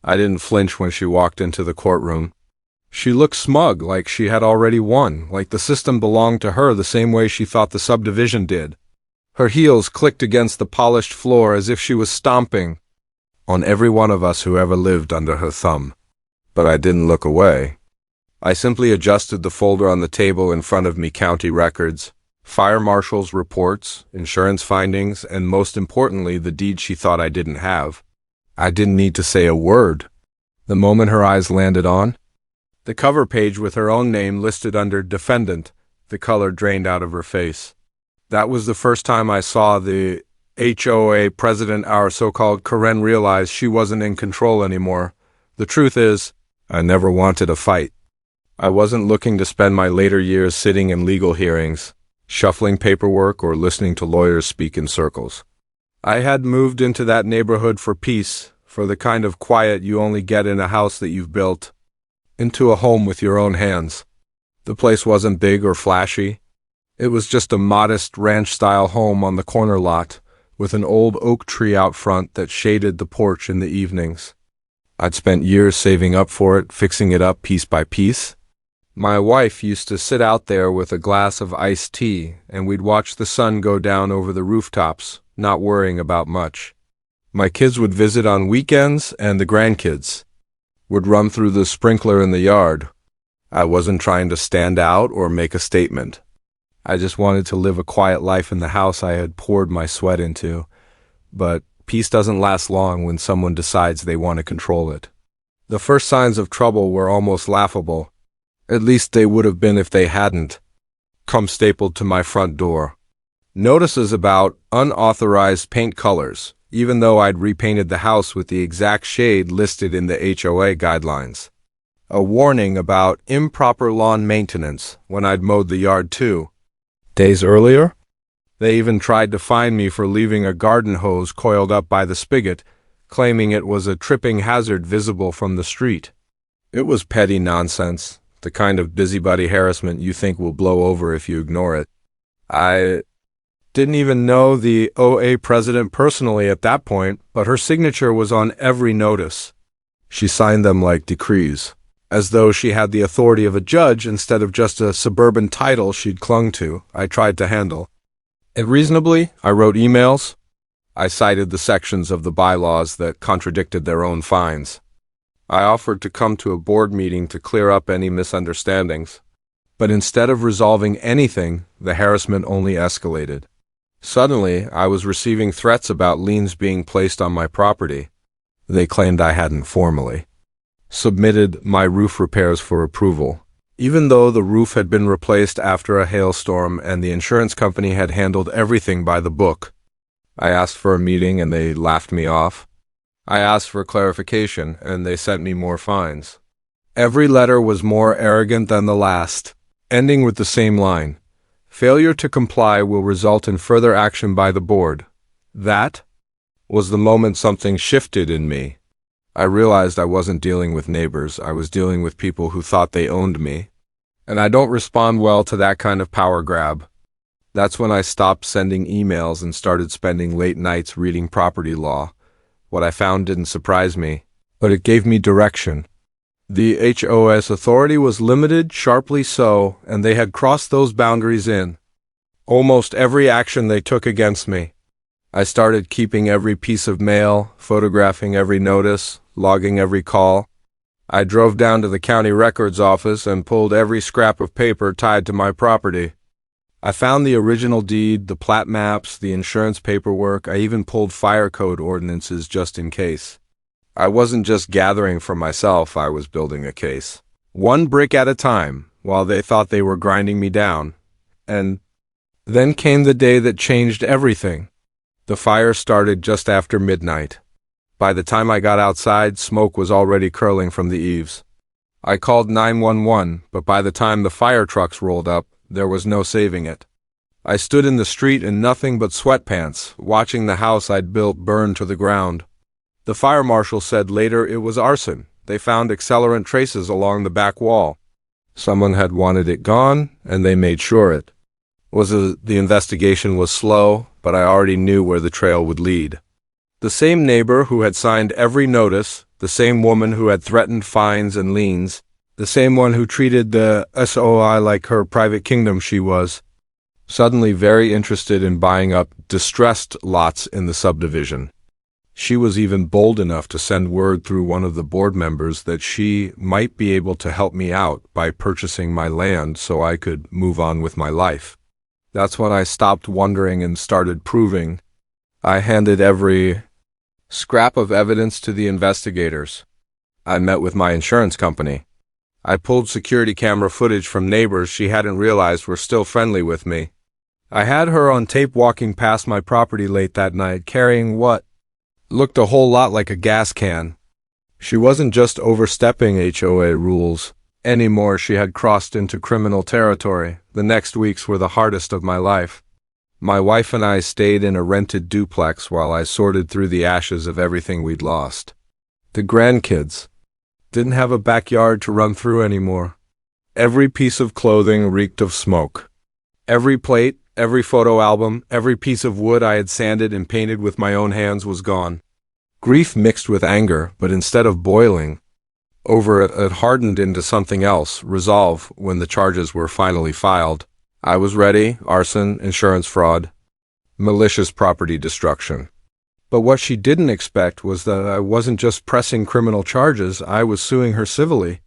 I didn't flinch when she walked into the courtroom. She looked smug, like she had already won, like the system belonged to her the same way she thought the subdivision did. Her heels clicked against the polished floor as if she was stomping on every one of us who ever lived under her thumb. But I didn't look away. I simply adjusted the folder on the table in front of me: county records, fire marshal's reports, insurance findings, and most importantly, the deed she thought I didn't have. I didn't need to say a word. The moment her eyes landed on the cover page with her own name listed under defendant, the color drained out of her face. That was the first time I saw the HOA president, our so-called Karen, realize she wasn't in control anymore. The truth is, I never wanted a fight. I wasn't looking to spend my later years sitting in legal hearings, shuffling paperwork, or listening to lawyers speak in circles. I had moved into that neighborhood for peace, for the kind of quiet you only get in a house that you've built into a home with your own hands. The place wasn't big or flashy. It was just a modest ranch-style home on the corner lot, with an old oak tree out front that shaded the porch in the evenings. I'd spent years saving up for it, fixing it up piece by piece. My wife used to sit out there with a glass of iced tea, and we'd watch the sun go down over the rooftops, not worrying about much. My kids would visit on weekends, and the grandkids would run through the sprinkler in the yard. I wasn't trying to stand out or make a statement. I just wanted to live a quiet life in the house I had poured my sweat into. But peace doesn't last long when someone decides they want to control it. The first signs of trouble were almost laughable. At least they would have been if they hadn't come stapled to my front door. Notices about unauthorized paint colors, even though I'd repainted the house with the exact shade listed in the HOA guidelines. A warning about improper lawn maintenance when I'd mowed the yard too. Days earlier, they even tried to fine me for leaving a garden hose coiled up by the spigot, claiming it was a tripping hazard visible from the street. It was petty nonsense, the kind of busybody harassment you think will blow over if you ignore it. I didn't even know the OA president personally at that point, but her signature was on every notice. She signed them like decrees, as though she had the authority of a judge instead of just a suburban title she'd clung to. I tried to handle it reasonably. I wrote emails. I cited the sections of the bylaws that contradicted their own fines. I offered to come to a board meeting to clear up any misunderstandings. But instead of resolving anything, the harassment only escalated. Suddenly, I was receiving threats about liens being placed on my property. They claimed I hadn't formally submitted my roof repairs for approval, even though the roof had been replaced after a hailstorm and the insurance company had handled everything by the book. I asked for a meeting and they laughed me off. I asked for clarification and they sent me more fines. Every letter was more arrogant than the last, ending with the same line: failure to comply will result in further action by the board. That was the moment something shifted in me. I realized I wasn't dealing with neighbors. I was dealing with people who thought they owned me. And I don't respond well to that kind of power grab. That's when I stopped sending emails and started spending late nights reading property law. What I found didn't surprise me, but it gave me direction. The HOA's authority was limited, sharply so, and they had crossed those boundaries in almost every action they took against me. I started keeping every piece of mail, photographing every notice, logging every call. I drove down to the county records office and pulled every scrap of paper tied to my property. I found the original deed, the plat maps, the insurance paperwork. I even pulled fire code ordinances just in case. I wasn't just gathering for myself, I was building a case. One brick at a time, while they thought they were grinding me down. And then came the day that changed everything. The fire started just after midnight. By the time I got outside, smoke was already curling from the eaves. I called 911, but by the time the fire trucks rolled up, there was no saving it. I stood in the street in nothing but sweatpants, watching the house I'd built burn to the ground. The fire marshal said later it was arson. They found accelerant traces along the back wall. Someone had wanted it gone, and they made sure the investigation was slow, but I already knew where the trail would lead. The same neighbor who had signed every notice, The same woman who had threatened fines and liens. The same one who treated the HOA like her private kingdom she was. Suddenly very interested in buying up distressed lots in the subdivision. She was even bold enough to send word through one of the board members that she might be able to help me out by purchasing my land so I could move on with my life. That's when I stopped wondering and started proving. I handed every scrap of evidence to the investigators. I met with my insurance company. I pulled security camera footage from neighbors she hadn't realized were still friendly with me. I had her on tape walking past my property late that night, carrying what looked a whole lot like a gas can. She wasn't just overstepping HOA rules anymore, she had crossed into criminal territory. The next weeks were the hardest of my life. My wife and I stayed in a rented duplex while I sorted through the ashes of everything we'd lost. The grandkids didn't have a backyard to run through anymore. Every piece of clothing reeked of smoke. Every plate, every photo album, every piece of wood I had sanded and painted with my own hands was gone. Grief mixed with anger, but instead of boiling over it hardened into something else, resolve, when the charges were finally filed. I was ready: arson, insurance fraud, malicious property destruction. But what she didn't expect was that I wasn't just pressing criminal charges, I was suing her civilly.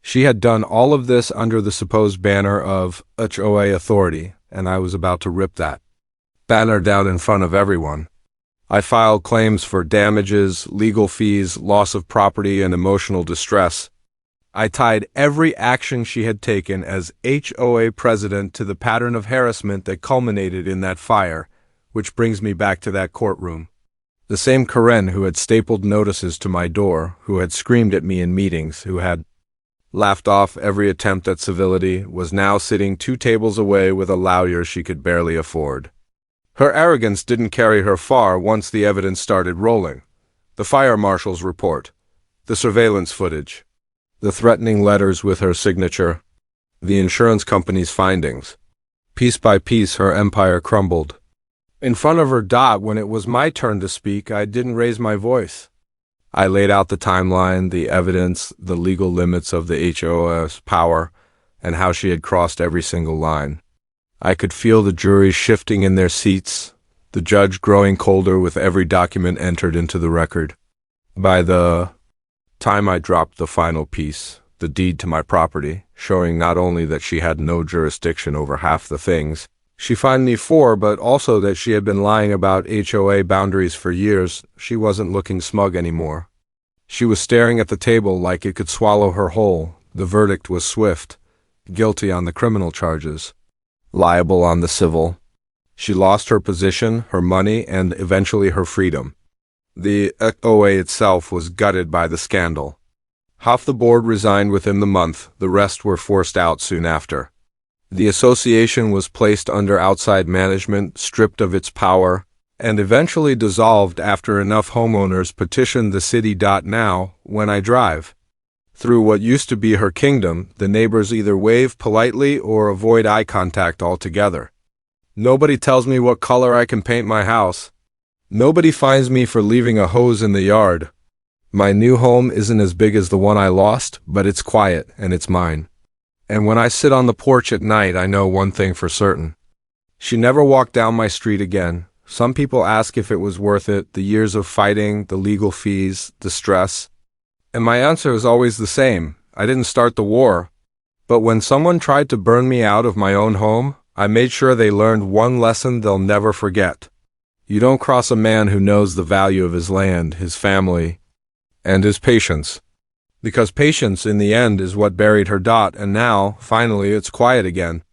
She had done all of this under the supposed banner of HOA authority, and I was about to rip that banner down in front of everyone. I filed claims for damages, legal fees, loss of property, and emotional distress. I tied every action she had taken as HOA president to the pattern of harassment that culminated in that fire, which brings me back to that courtroom. The same Karen who had stapled notices to my door, who had screamed at me in meetings, who had laughed off every attempt at civility, was now sitting 2 tables away with a lawyer she could barely afford. Her arrogance didn't carry her far once the evidence started rolling. The fire marshal's report, the surveillance footage, the threatening letters with her signature, the insurance company's findings. Piece by piece, her empire crumbled. In front of her dot, when it was my turn to speak, I didn't raise my voice. I laid out the timeline, the evidence, the legal limits of the HOA's power, and how she had crossed every single line. I could feel the jury shifting in their seats, the judge growing colder with every document entered into the record. By the time I dropped the final piece, the deed to my property, showing not only that she had no jurisdiction over half the things she fined me for, but also that she had been lying about HOA boundaries for years, she wasn't looking smug anymore. She was staring at the table like it could swallow her whole. The verdict was swift: guilty on the criminal charges, liable on the civil. She lost her position, her money, and eventually her freedom. The HOA itself was gutted by the scandal. Half the board resigned within the month, the rest were forced out soon after. The association was placed under outside management, stripped of its power, and eventually dissolved after enough homeowners petitioned the city. Now, when I drive through what used to be her kingdom, the neighbors either wave politely or avoid eye contact altogether. Nobody tells me what color I can paint my house. Nobody fines me for leaving a hose in the yard. My new home isn't as big as the one I lost, but it's quiet and it's mine. And when I sit on the porch at night, I know one thing for certain: she never walked down my street again. Some people ask if it was worth it, the years of fighting, the legal fees, the stress. And my answer is always the same: I didn't start the war. But when someone tried to burn me out of my own home, I made sure they learned one lesson they'll never forget. You don't cross a man who knows the value of his land, his family, and his patience. Because patience, in the end, is what buried her. And now, finally, it's quiet again.